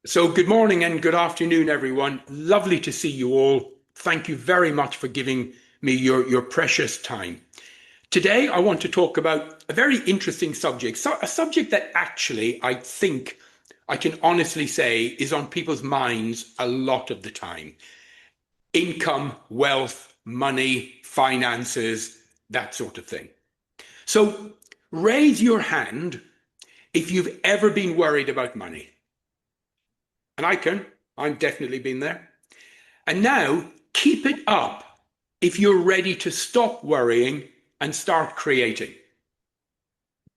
So good morning and good afternoon, everyone. Lovely to see you all. Thank you very much for giving me your precious time. Today, I want to talk about a very interesting subject, a subject that actually I think I can honestly say is on people's minds a lot of the time. Income, wealth, money, finances, that sort of thing. So raise your hand if you've ever been worried about money. And I've definitely been there. And now keep it up if you're ready to stop worrying and start creating.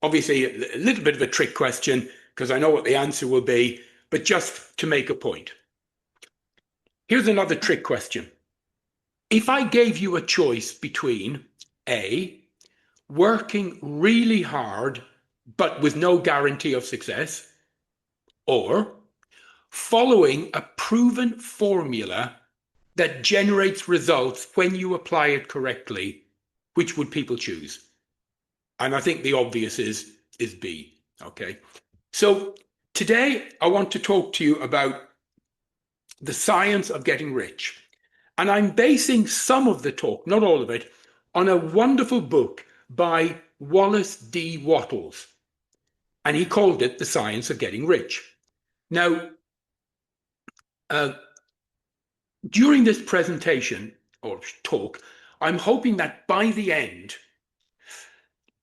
Obviously, a little bit of a trick question because I know what the answer will be, but just to make a point. Here's another trick question. If I gave you a choice between A, working really hard but with no guarantee of success, or following a proven formula that generates results when you apply it correctly, which would people choose? And I think the obvious is B. Okay. So today I want to talk to you about the science of getting rich. And I'm basing some of the talk, not all of it, on a wonderful book by Wallace D. Wattles. And he called it The Science of Getting Rich. Now, uh, during this presentation or talk, I'm hoping that by the end,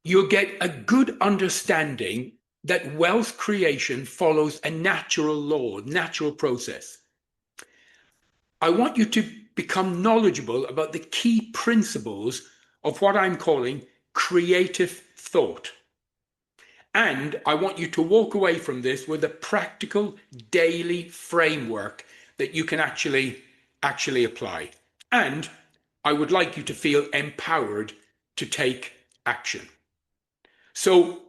you'll get a good understanding that wealth creation follows a natural law, natural process. I want you to become knowledgeable about the key principles of what I'm calling creative thought. And I want you to walk away from this with a practical daily framework that you can actually apply. And I would like you to feel empowered to take action. So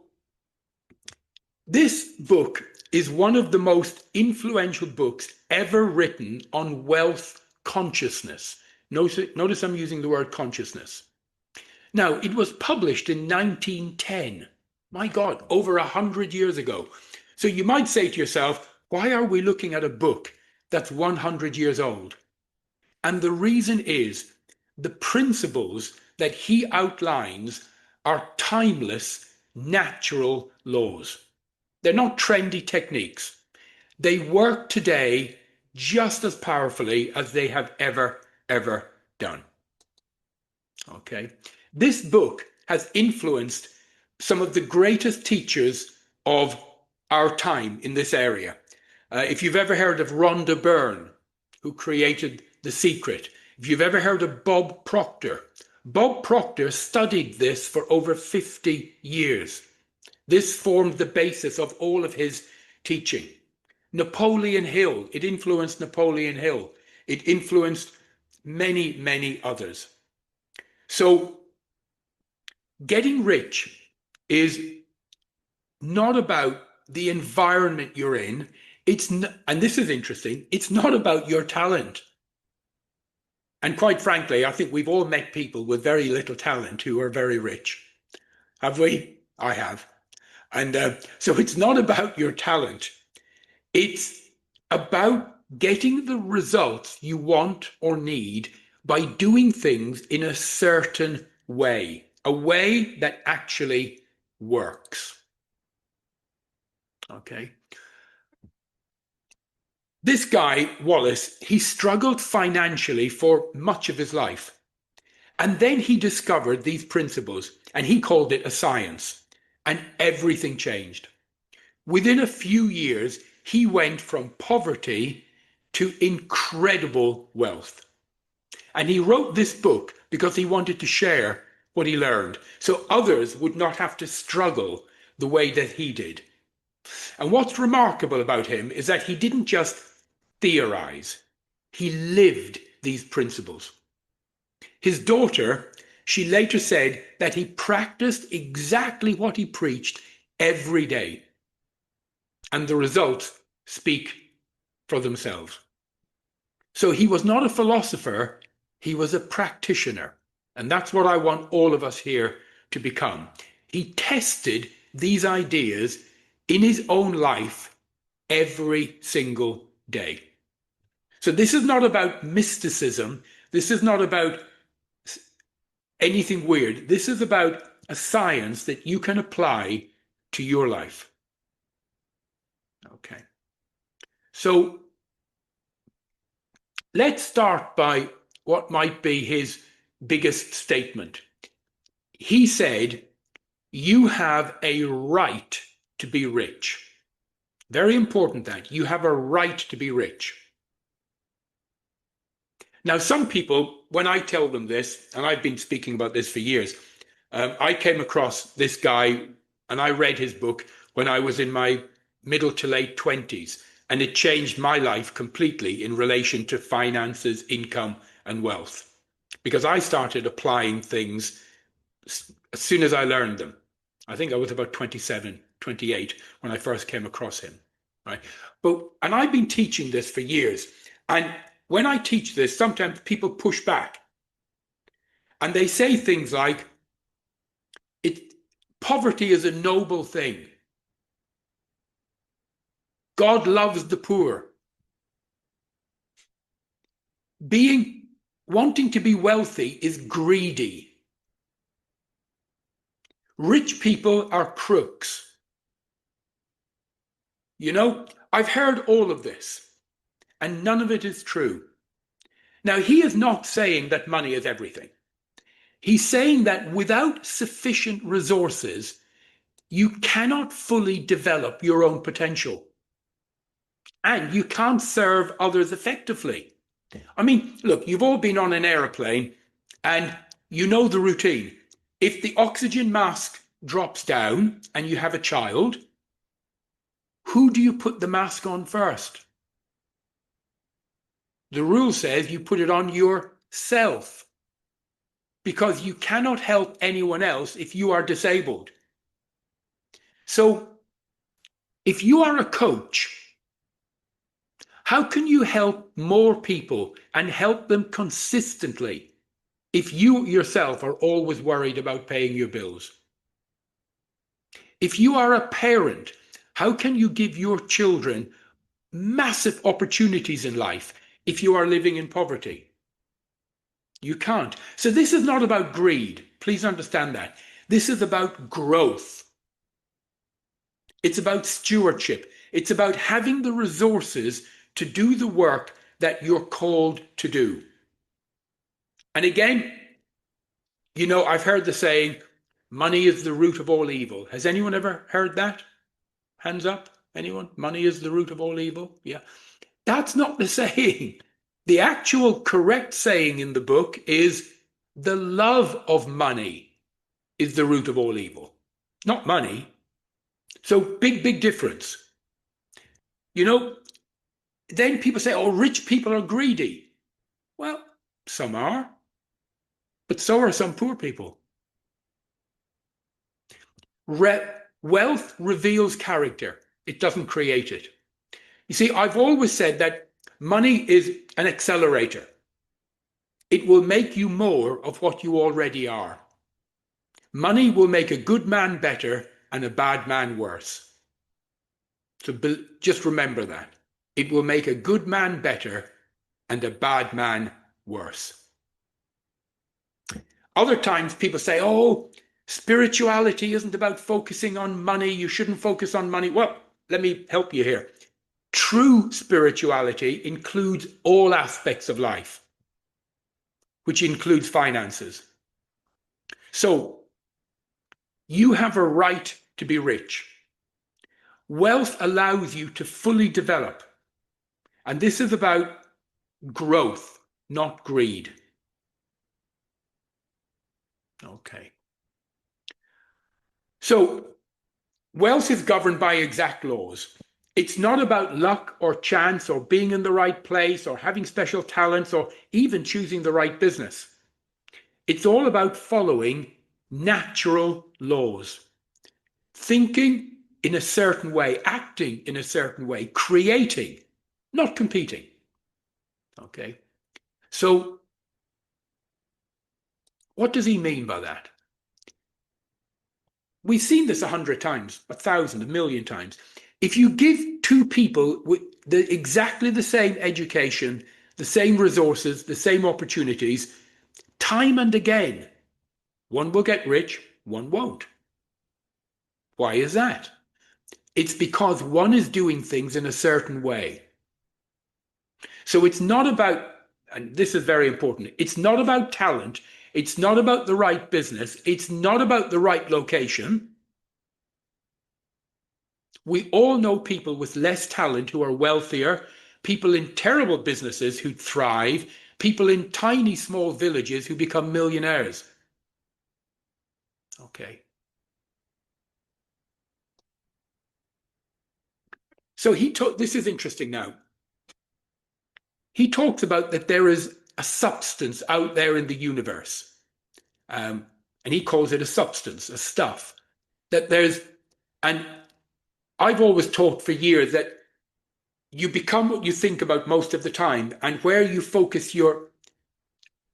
this book is one of the most influential books ever written on wealth consciousness. Notice I'm using the word consciousness. Now, it was published in 1910. My God, over 100 years ago. So you might say to yourself, why are we looking at a book that's 100 years old? And the reason is the principles that he outlines are timeless, natural laws. They're not trendy techniques. They work today just as powerfully as they have ever done. Okay. This book has influenced some of the greatest teachers of our time in this area. If you've ever heard of Rhonda Byrne, who created The Secret, if you've ever heard of Bob Proctor, Bob Proctor studied this for over 50 years. This formed the basis of all of his teaching. Napoleon Hill, it influenced Napoleon Hill. It influenced many others. So getting rich is not about the environment you're in. And this is interesting, it's not about your talent. And quite frankly, I think we've all met people with very little talent who are very rich. Have we? I have. And so it's not about your talent. It's about getting the results you want or need by doing things in a certain way, a way that actually works. Okay. This guy, Wallace, he struggled financially for much of his life. And then he discovered these principles and he called it a science. And everything changed. Within a few years, he went from poverty to incredible wealth. And he wrote this book because he wanted to share what he learned so others would not have to struggle the way that he did. And what's remarkable about him is that he didn't just theorize, he lived these principles. His daughter, she later said that he practiced exactly what he preached every day. And the results speak for themselves. So he was not a philosopher, he was a practitioner. And that's what I want all of us here to become. He tested these ideas in his own life every single day. So this is not about mysticism. This is not about anything weird. This is about a science that you can apply to your life. Okay. So let's start by what might be his biggest statement. He said, you have a right to be rich. Very important that you have a right to be rich. Now, some people, when I tell them this, and I've been speaking about this for years, I came across this guy and I read his book when I was in my middle to late 20s, and it changed my life completely in relation to finances, income, and wealth, because I started applying things as soon as I learned them. I think I was about 27, 28 when I first came across him, right? And I've been teaching this for years, and when I teach this, sometimes people push back and they say things like, poverty is a noble thing. God loves the poor. Wanting to be wealthy is greedy. Rich people are crooks. You know, I've heard all of this, and none of it is true. Now, he is not saying that money is everything. He's saying that without sufficient resources, you cannot fully develop your own potential. And you can't serve others effectively. I mean, look, you've all been on an airplane and you know the routine. If the oxygen mask drops down and you have a child, who do you put the mask on first? The rule says you put it on yourself, because you cannot help anyone else if you are disabled. So if you are a coach, how can you help more people and help them consistently if you yourself are always worried about paying your bills? If you are a parent, how can you give your children massive opportunities in life if you are living in poverty? You can't. So this is not about greed. Please understand that. This is about growth. It's about stewardship. It's about having the resources to do the work that you're called to do. And again, you know, I've heard the saying, money is the root of all evil. Has anyone ever heard that? Hands up. Anyone? Money is the root of all evil? Yeah. That's not the saying. The actual correct saying in the book is the love of money is the root of all evil, not money. So big difference. You know, then people say, oh, rich people are greedy. Well, some are, but so are some poor people. Wealth reveals character. It doesn't create it. You see, I've always said that money is an accelerator. It will make you more of what you already are. Money will make a good man better and a bad man worse. So just remember that. It will make a good man better and a bad man worse. Other times people say, oh, spirituality isn't about focusing on money. You shouldn't focus on money. Well, let me help you here. True spirituality includes all aspects of life, which includes finances. So you have a right to be rich. Wealth allows you to fully develop. And this is about growth, not greed. Okay. So wealth is governed by exact laws. It's not about luck or chance or being in the right place or having special talents or even choosing the right business. It's all about following natural laws. Thinking in a certain way, acting in a certain way, creating, not competing. Okay. So what does he mean by that? We've seen this 100 times, 1,000, 1,000,000 times. If you give two people with exactly the same education, the same resources, the same opportunities, time and again, one will get rich, one won't. Why is that? It's because one is doing things in a certain way. So it's not about, and this is very important, it's not about talent, it's not about the right business, it's not about the right location. We all know people with less talent who are wealthier, people in terrible businesses who thrive, people in tiny small villages who become millionaires. Okay. So this is interesting now. He talks about that there is a substance out there in the universe. And he calls it a substance, a stuff. That there's, and I've always taught for years that you become what you think about most of the time, and where you focus your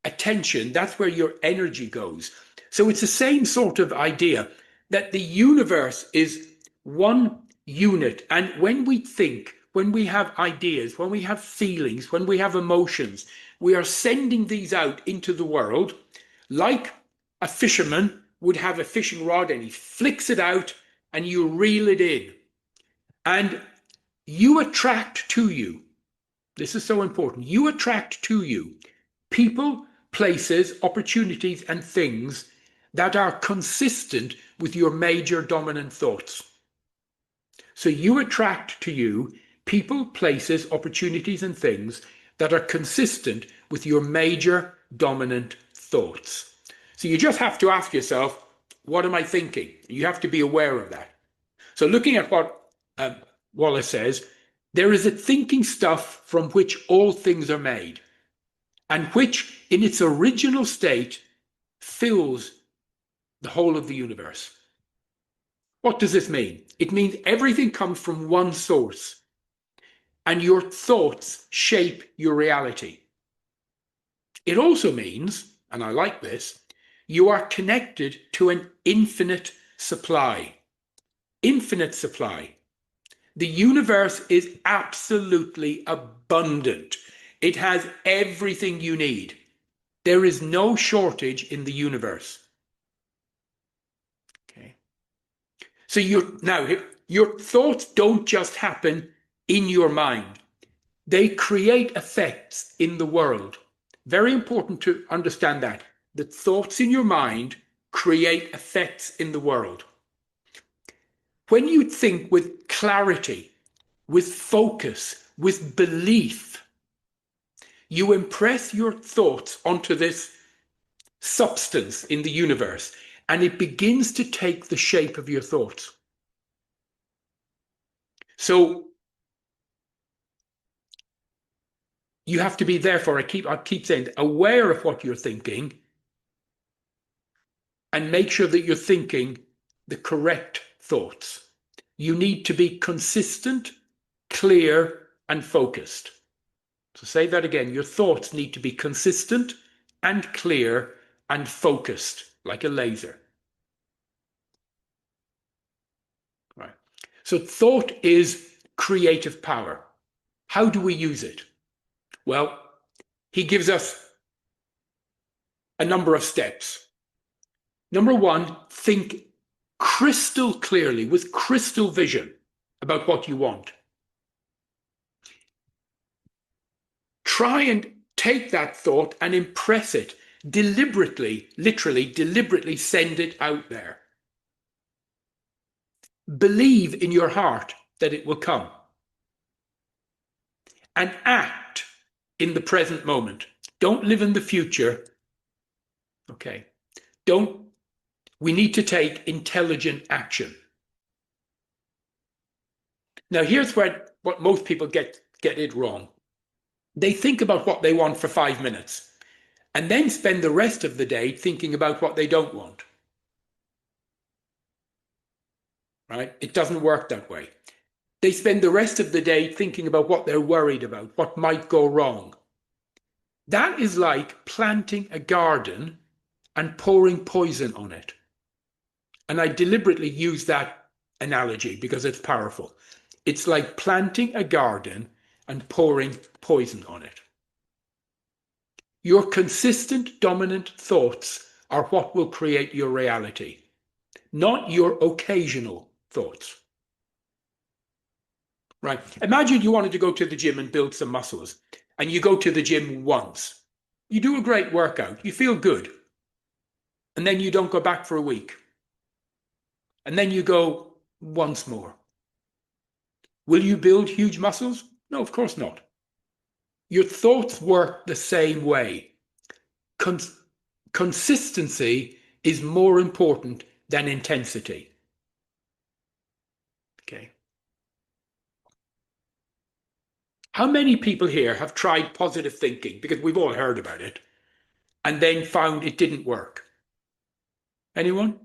attention, that's where your energy goes. So it's the same sort of idea that the universe is one unit. And when we think, when we have ideas, when we have feelings, when we have emotions, we are sending these out into the world like a fisherman would have a fishing rod, and he flicks it out and you reel it in. And you attract to you, this is so important, you attract to you people, places, opportunities, and things that are consistent with your major dominant thoughts. So you attract to you people, places, opportunities, and things that are consistent with your major dominant thoughts. So you just have to ask yourself, what am I thinking? You have to be aware of that. So looking at what Wallace says, there is a thinking stuff from which all things are made, and which in its original state fills the whole of the universe. What does this mean? It means everything comes from one source, and your thoughts shape your reality. It also means, and I like this, you are connected to an infinite supply. Infinite supply. The universe is absolutely abundant. It has everything you need. There is no shortage in the universe. Okay. So your thoughts don't just happen in your mind. They create effects in the world. Very important to understand that. The thoughts in your mind create effects in the world. When you think with clarity, with focus, with belief, you impress your thoughts onto this substance in the universe, and it begins to take the shape of your thoughts. So you have to be, therefore, I keep saying, aware of what you're thinking, and make sure that you're thinking the correct thoughts. You need to be consistent, clear, and focused. So say that again. Your thoughts need to be consistent and clear and focused, like a laser. Right. So thought is creative power. How do we use it? Well, he gives us a number of steps. Number one, think crystal clearly, with crystal vision, about what you want. Try and take that thought and impress it deliberately, literally, deliberately send it out there. Believe in your heart that it will come. And act in the present moment. Don't live in the future. Okay. We need to take intelligent action. Now, here's what most people get it wrong. They think about what they want for 5 minutes and then spend the rest of the day thinking about what they don't want. Right? It doesn't work that way. They spend the rest of the day thinking about what they're worried about, what might go wrong. That is like planting a garden and pouring poison on it. And I deliberately use that analogy because it's powerful. It's like planting a garden and pouring poison on it. Your consistent dominant thoughts are what will create your reality, not your occasional thoughts. Right? Imagine you wanted to go to the gym and build some muscles, and you go to the gym once. You do a great workout, you feel good, and then you don't go back for a week. And then you go once more. Will you build huge muscles? No, of course not. Your thoughts work the same way. Consistency is more important than intensity. Okay. How many people here have tried positive thinking, because we've all heard about it, and then found it didn't work? Anyone?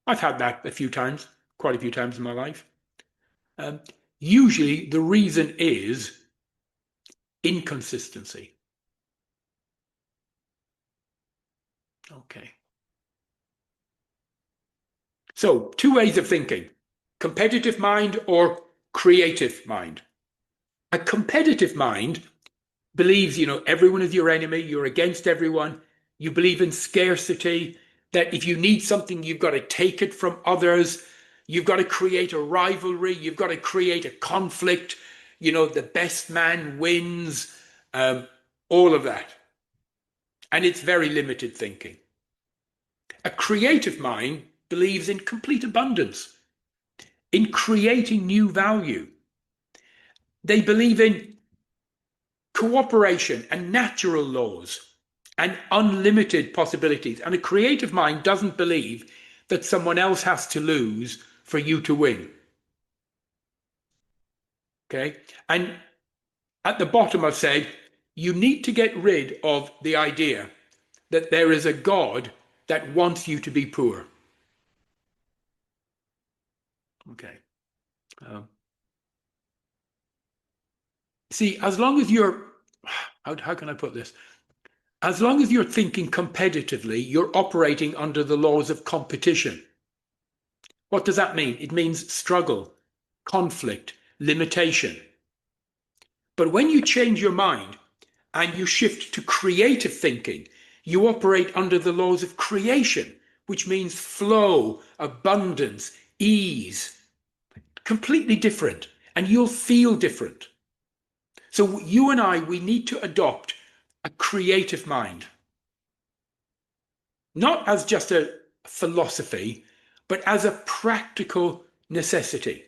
I've had that a few times, quite a few times in my life. Usually the reason is inconsistency. Okay. So, two ways of thinking: competitive mind or creative mind. A competitive mind believes, everyone is your enemy, you're against everyone. You believe in scarcity, that if you need something, you've got to take it from others. You've got to create a rivalry. You've got to create a conflict. The best man wins, all of that. And it's very limited thinking. A creative mind believes in complete abundance, in creating new value. They believe in cooperation and natural laws and unlimited possibilities. And a creative mind doesn't believe that someone else has to lose for you to win. Okay? And at the bottom, I've said, you need to get rid of the idea that there is a God that wants you to be poor. Okay. See, as long as you're, how can I put this? As long as you're thinking competitively, you're operating under the laws of competition. What does that mean? It means struggle, conflict, limitation. But when you change your mind and you shift to creative thinking, you operate under the laws of creation, which means flow, abundance, ease. Completely different. And you'll feel different. So you and I, we need to adopt a creative mind. Not as just a philosophy, but as a practical necessity.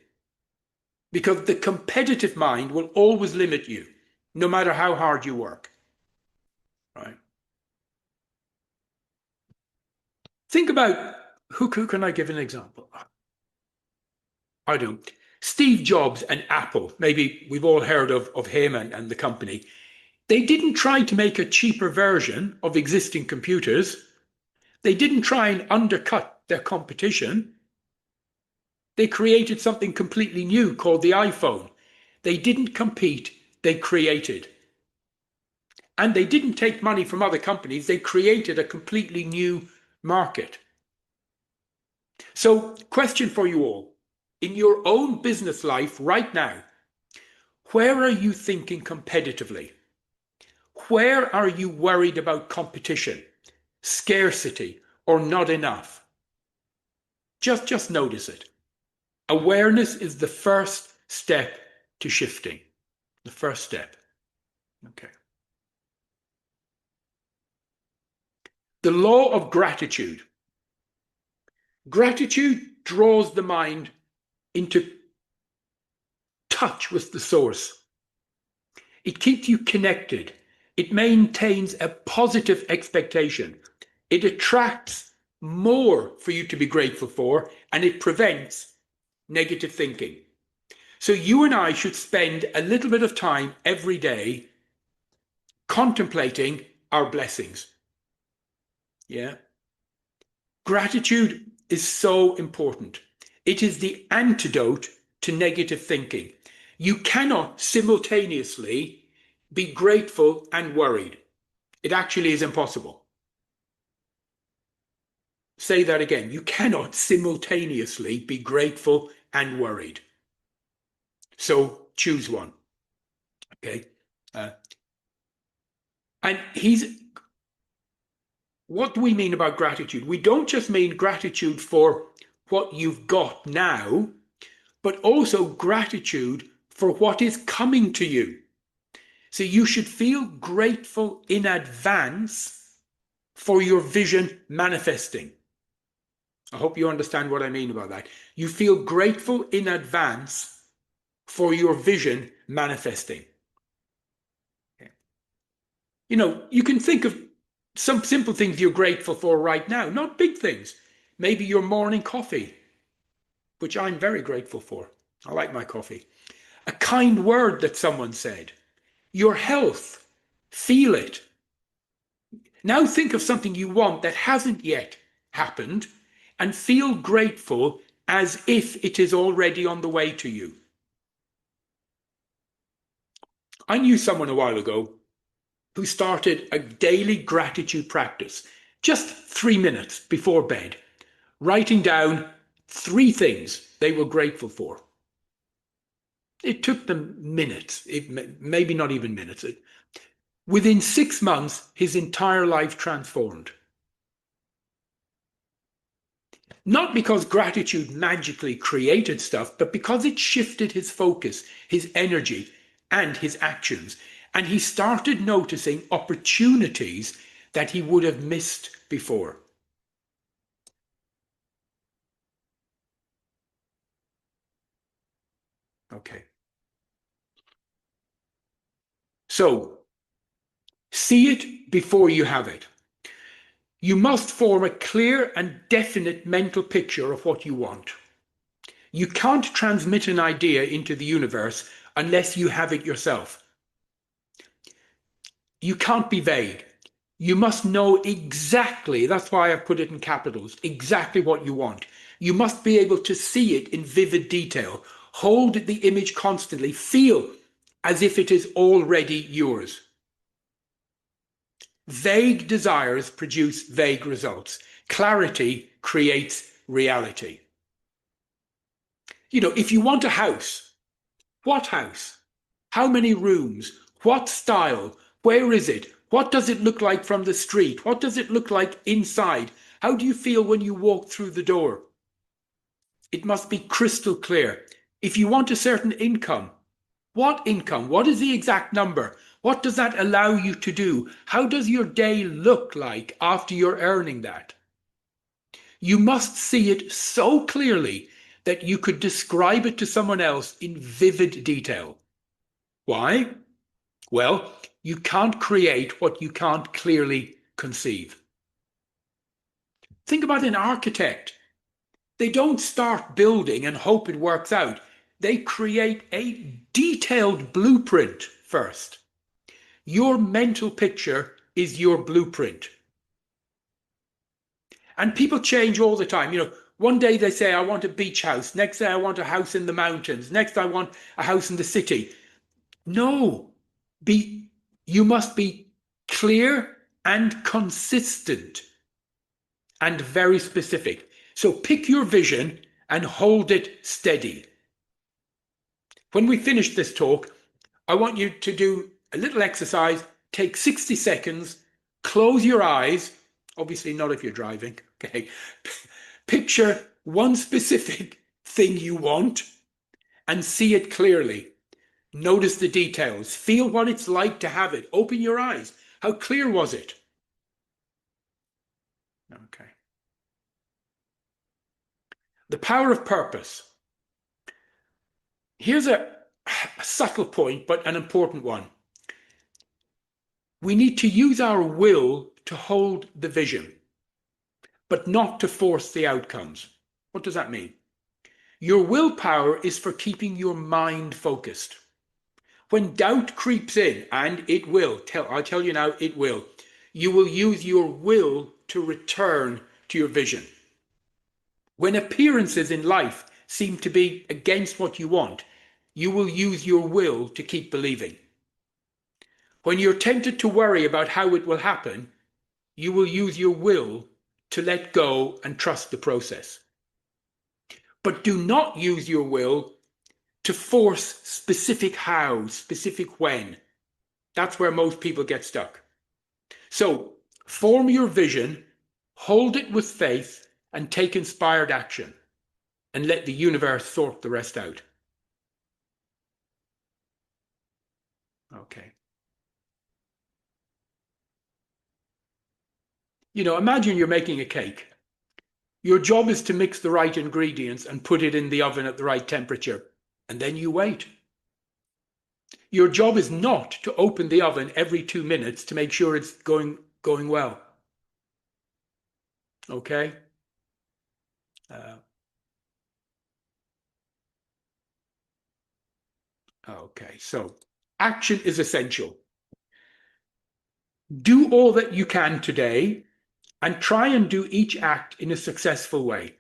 Because the competitive mind will always limit you, no matter how hard you work. Right? Think about, who can I give an example? I don't. Steve Jobs and Apple, maybe we've all heard of him and the company. They didn't try to make a cheaper version of existing computers. They didn't try and undercut their competition. They created something completely new called the iPhone. They didn't compete, they created. And they didn't take money from other companies, they created a completely new market. So, question for you all. In your own business life right now, where are you thinking competitively? Where are you worried about competition, scarcity, or not enough? Just notice it. Awareness is the first step to shifting. The first step. Okay. The law of gratitude. Gratitude draws the mind into touch with the source. It keeps you connected. It maintains a positive expectation. It attracts more for you to be grateful for, and it prevents negative thinking. So you and I should spend a little bit of time every day contemplating our blessings. Yeah. Gratitude is so important. It is the antidote to negative thinking. You cannot simultaneously be grateful and worried. It actually is impossible. Say that again. You cannot simultaneously be grateful and worried. So choose one. Okay. And what do we mean about gratitude? We don't just mean gratitude for what you've got now, but also gratitude for what is coming to you. So you should feel grateful in advance for your vision manifesting. I hope you understand what I mean about that. You feel grateful in advance for your vision manifesting. Okay. You know, you can think of some simple things you're grateful for right now, not big things. Maybe your morning coffee, which I'm very grateful for. I like my coffee. A kind word that someone said. Your health. Feel it. Now think of something you want that hasn't yet happened and feel grateful as if it is already on the way to you. I knew someone a while ago who started a daily gratitude practice, just 3 minutes before bed, writing down 3 things they were grateful for. It took them minutes, maybe not even minutes. Within 6 months, his entire life transformed. Not because gratitude magically created stuff, but because it shifted his focus, his energy, and his actions. And he started noticing opportunities that he would have missed before. Okay. So, see it before you have it. You must form a clear and definite mental picture of what you want. You can't transmit an idea into the universe unless you have it yourself. You can't be vague. You must know exactly, that's why I've put it in capitals, exactly what you want. You must be able to see it in vivid detail, hold the image constantly, feel as if it is already yours. Vague desires produce vague results. Clarity creates reality. You know, if you want a house, what house? How many rooms? What style? Where is it? What does it look like from the street? What does it look like inside? How do you feel when you walk through the door? It must be crystal clear. If you want a certain income, what income? What is the exact number? What does that allow you to do? How does your day look like after you're earning that? You must see it so clearly that you could describe it to someone else in vivid detail. Why? Well, you can't create what you can't clearly conceive. Think about an architect. They don't start building and hope it works out. They create a detailed blueprint first. Your mental picture is your blueprint. And people change all the time. You know, one day they say, I want a beach house. Next day, I want a house in the mountains. Next, I want a house in the city. No, you must be clear and consistent and very specific. So pick your vision and hold it steady. When we finish this talk, I want you to do a little exercise, take 60 seconds, close your eyes, obviously not if you're driving, okay? Picture one specific thing you want and see it clearly. Notice the details. Feel what it's like to have it. Open your eyes. How clear was it? Okay. The power of purpose. Here's a subtle point, but an important one. We need to use our will to hold the vision, but not to force the outcomes. What does that mean? Your willpower is for keeping your mind focused. When doubt creeps in, and it will, I tell you now, it will, you will use your will to return to your vision. When appearances in life seem to be against what you want, you will use your will to keep believing. When you're tempted to worry about how it will happen, you will use your will to let go and trust the process. But do not use your will to force specific how, specific when. That's where most people get stuck. So form your vision, hold it with faith, and take inspired action, and let the universe sort the rest out. Okay. You know, imagine you're making a cake. Your job is to mix the right ingredients and put it in the oven at the right temperature, and then you wait. Your job is not to open the oven every 2 minutes to make sure it's going well. Okay? Okay, so action is essential. Do all that you can today and try and do each act in a successful way.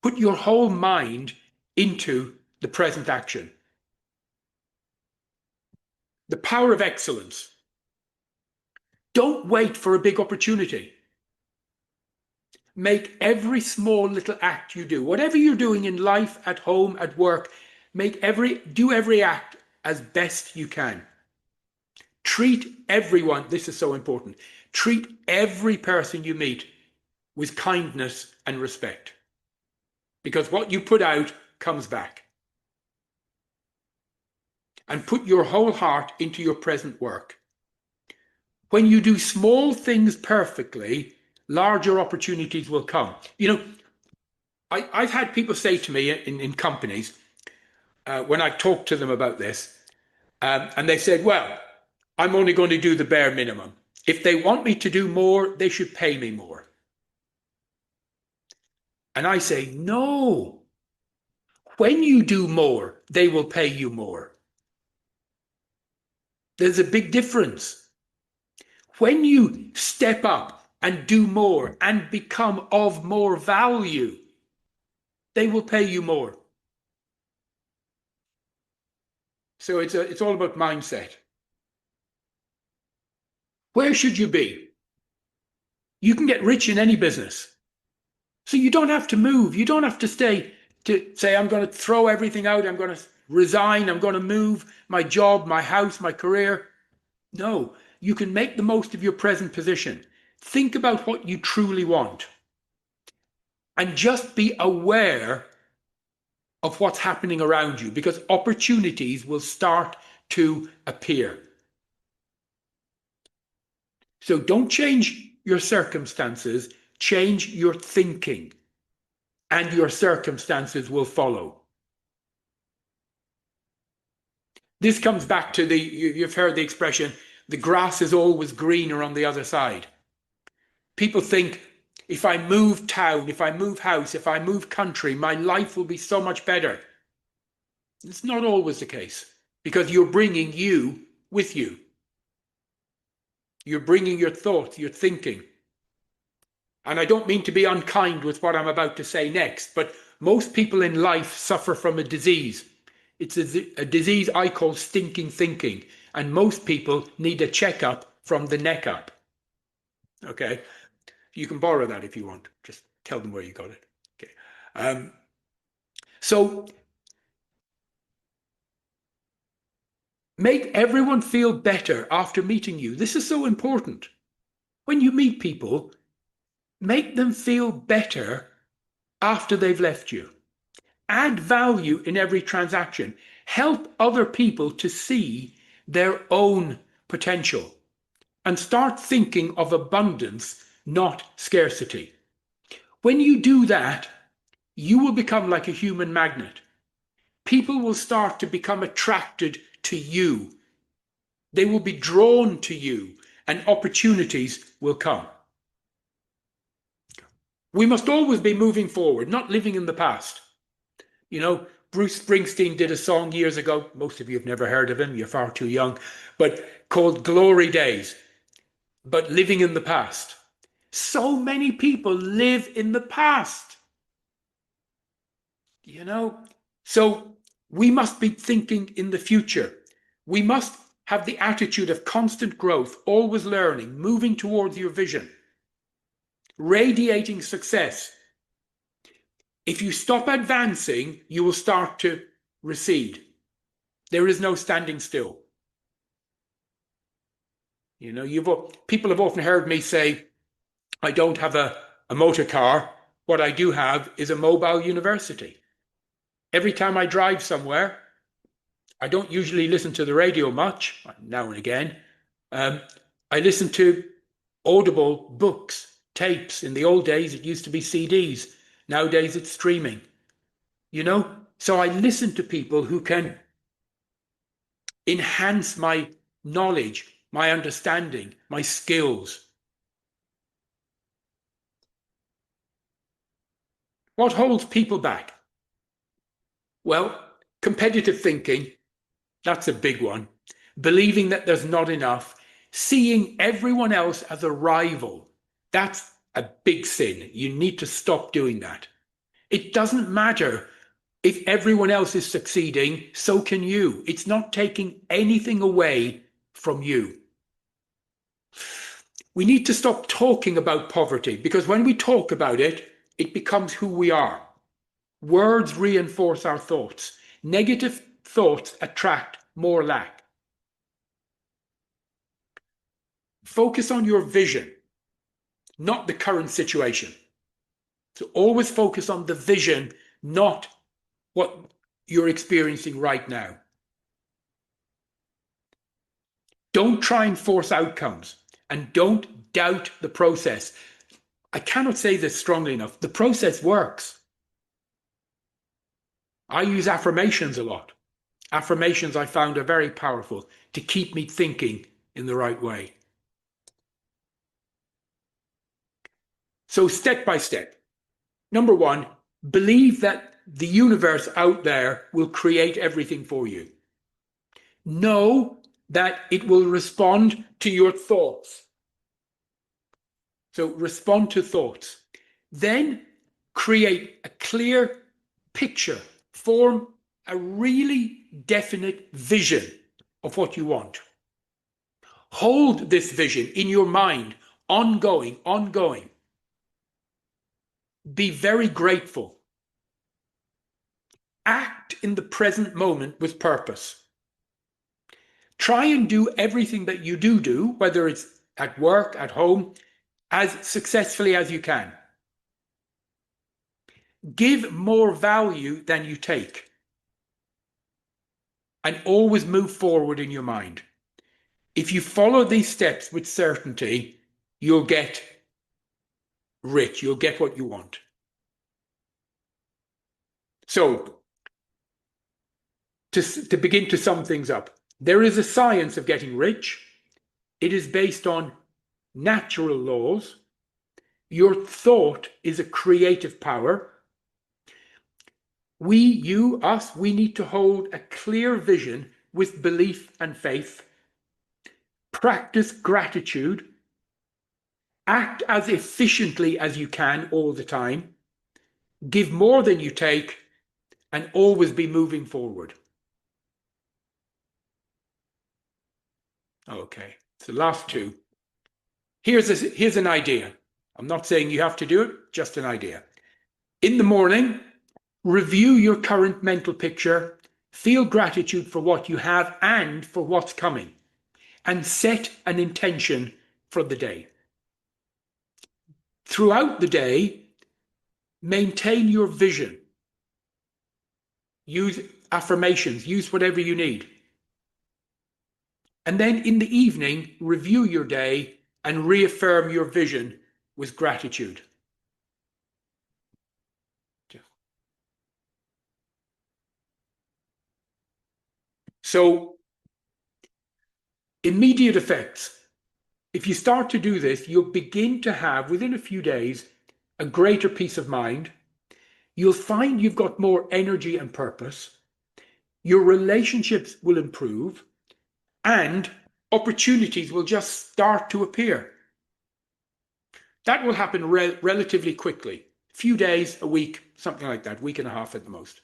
Put your whole mind into the present action. The power of excellence. Don't wait for a big opportunity. Make every small little act you do, whatever you're doing in life, at home, at work, do every act as best you can. Treat everyone, this is so important, treat every person you meet with kindness and respect. Because what you put out comes back. And put your whole heart into your present work. When you do small things perfectly, larger opportunities will come. You know, I've had people say to me in companies, when I talked to them about this, and they said, well, I'm only going to do the bare minimum. If they want me to do more, they should pay me more. And I say, no. When you do more, they will pay you more. There's a big difference. When you step up and do more and become of more value, they will pay you more. So it's all about mindset. Where should you be? You can get rich in any business. So you don't have to move. You don't have to stay to say, I'm going to throw everything out. I'm going to resign. I'm going to move my job, my house, my career. No, you can make the most of your present position. Think about what you truly want. And just be aware of what's happening around you, because opportunities will start to appear. So don't change your circumstances, change your thinking, and your circumstances will follow. This comes back to you've heard the expression, the grass is always greener on the other side. People think, if I move town, if I move house, if I move country, my life will be so much better. It's not always the case, because you're bringing you with you. You're bringing your thoughts, your thinking. And I don't mean to be unkind with what I'm about to say next, but most people in life suffer from a disease. It's a disease I call stinking thinking. And most people need a checkup from the neck up. Okay? You can borrow that if you want. Just tell them where you got it. Okay. So make everyone feel better after meeting you. This is so important. When you meet people, make them feel better after they've left you. Add value in every transaction. Help other people to see their own potential. And start thinking of abundance, not scarcity. When you do that, you will become like a human magnet. People will start to become attracted to you. They will be drawn to you, and opportunities will come. We must always be moving forward, not living in the past. You know, Bruce Springsteen did a song years ago. Most of you have never heard of him. You're far too young. But called Glory Days. But living in the past. So many people live in the past. You know, so we must be thinking in the future. We must have the attitude of constant growth, always learning, moving towards your vision, radiating success. If you stop advancing, you will start to recede. There is no standing still. You know, people have often heard me say, I don't have a motor car. What I do have is a mobile university. Every time I drive somewhere, I don't usually listen to the radio much, now and again. I listen to audible books, tapes. In the old days, it used to be CDs. Nowadays, it's streaming. You know, so I listen to people who can enhance my knowledge, my understanding, my skills. What holds people back? Well, competitive thinking, that's a big one. Believing that there's not enough, seeing everyone else as a rival, that's a big sin. You need to stop doing that. It doesn't matter if everyone else is succeeding, so can you. It's not taking anything away from you. We need to stop talking about poverty, because when we talk about it, it becomes who we are. Words reinforce our thoughts. Negative thoughts attract more lack. Focus on your vision, not the current situation. So always focus on the vision, not what you're experiencing right now. Don't try and force outcomes, and don't doubt the process. I cannot say this strongly enough. The process works. I use affirmations a lot. Affirmations I found are very powerful to keep me thinking in the right way. So step by step. Number one, believe that the universe out there will create everything for you. Know that it will respond to your thoughts. So respond to thoughts. Then create a clear picture, form a really definite vision of what you want. Hold this vision in your mind, ongoing. Be very grateful. Act in the present moment with purpose. Try and do everything that you do, whether it's at work, at home, as successfully as you can. Give more value than you take. And always move forward in your mind. If you follow these steps with certainty, you'll get rich. You'll get what you want. So, to begin to sum things up, there is a science of getting rich. It is based on natural laws. Your thought is a creative power. We need to hold a clear vision with belief and faith. Practice gratitude. Act as efficiently as you can all the time. Give more than you take, and always be moving forward. Okay, so last two. Here's an idea. I'm not saying you have to do it, just an idea. In the morning, review your current mental picture, feel gratitude for what you have and for what's coming, and set an intention for the day. Throughout the day, maintain your vision. Use affirmations, use whatever you need. And then in the evening, review your day and reaffirm your vision with gratitude. So, immediate effects. If you start to do this, you'll begin to have, within a few days, a greater peace of mind. You'll find you've got more energy and purpose. Your relationships will improve, and opportunities will just start to appear. That will happen relatively quickly. A few days, a week, something like that, week and a half at the most.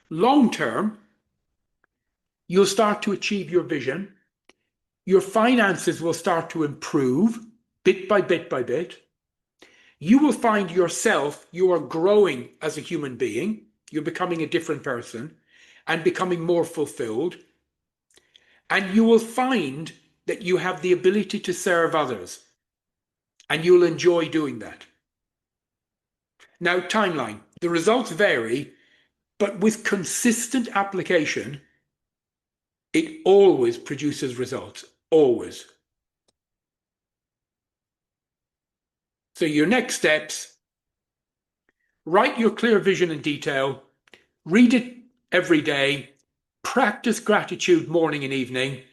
Long term, you'll start to achieve your vision. Your finances will start to improve bit by bit. You will find yourself, you are growing as a human being. You're becoming a different person. and becoming more fulfilled. And you will find that you have the ability to serve others, and you'll enjoy doing that. Now, timeline. The results vary, but with consistent application, it always produces results, always. So your next steps: write your clear vision in detail, read it every day, practice gratitude morning and evening.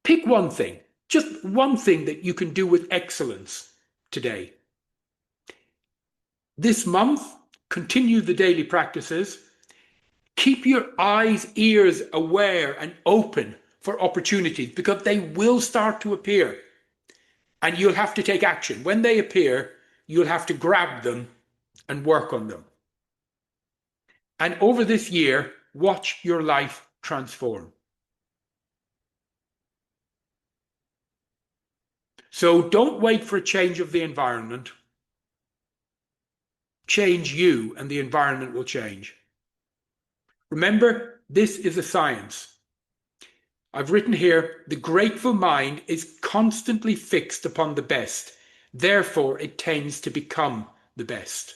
Pick one thing, just one thing that you can do with excellence today. This month, continue the daily practices. Keep your eyes, ears aware and open for opportunities, because they will start to appear and you'll have to take action. When they appear, you'll have to grab them and work on them. And over this year, watch your life transform. So don't wait for a change of the environment. Change you, and the environment will change. Remember, this is a science. I've written here, the grateful mind is constantly fixed upon the best. Therefore, it tends to become the best.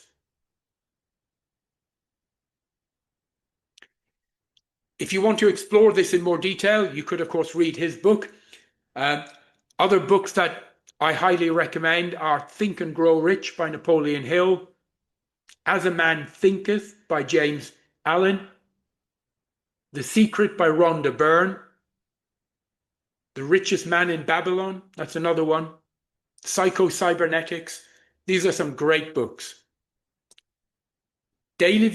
If you want to explore this in more detail, you could, of course, read his book. Other books that I highly recommend are Think and Grow Rich by Napoleon Hill, As a Man Thinketh by James Allen, The Secret by Rhonda Byrne, The Richest Man in Babylon, that's another one, Psycho-Cybernetics. These are some great books. Daily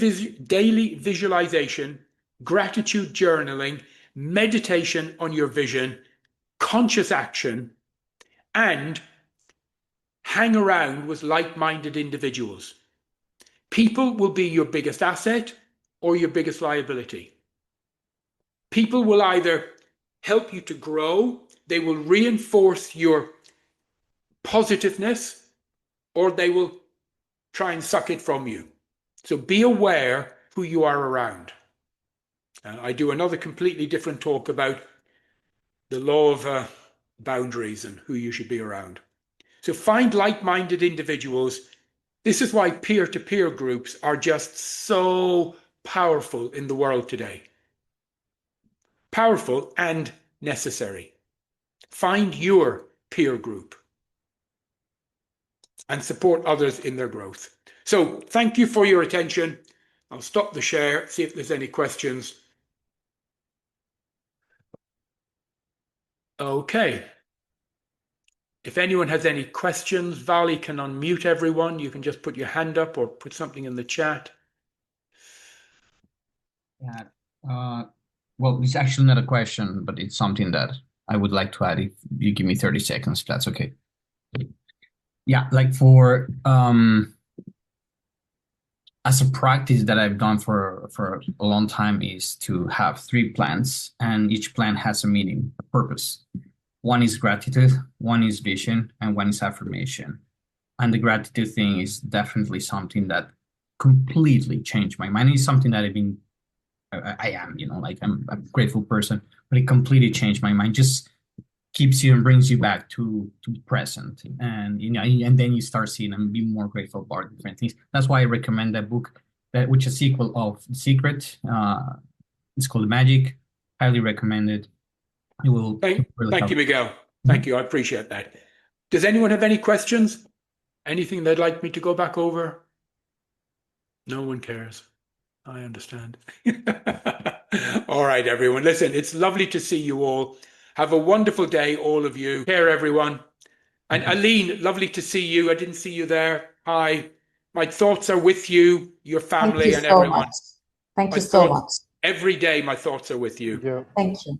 visualization, gratitude journaling, meditation on your vision, conscious action, and hang around with like-minded individuals. People will be your biggest asset or your biggest liability. People will either help you to grow, they will reinforce your positiveness, or they will try and suck it from you. So be aware who you are around. I do another completely different talk about the law of boundaries and who you should be around. So find like-minded individuals. This is why peer-to-peer groups are just so powerful in the world today. Powerful and necessary. Find your peer group and support others in their growth. So thank you for your attention. I'll stop the share, see if there's any questions. Okay. If anyone has any questions, Vali can unmute everyone. You can just put your hand up or put something in the chat. Yeah. Well, it's actually not a question, but it's something that I would like to add if you give me 30 seconds, if that's okay. Yeah, like for as a practice that I've done for a long time is to have 3 plans, and each plan has a meaning, a purpose. One is gratitude, one is vision, and one is affirmation. And the gratitude thing is definitely something that completely changed my mind. It's something that I am, like I'm a grateful person, but it completely changed my mind. Just keeps you and brings you back to the present, and and then you start seeing and be more grateful about different things. That's why I recommend that book, which is a sequel of The Secret. It's called Magic. Highly recommended. It will really thank you, Miguel. Thank you. I appreciate that. Does anyone have any questions? Anything they'd like me to go back over? No one cares. I understand. All right, everyone. Listen, it's lovely to see you all. Have a wonderful day, all of you. Care, everyone. And Aline, lovely to see you. I didn't see you there. Hi. My thoughts are with you, your family, and everyone. Thank you so much. Every day, my thoughts are with you. Thank you.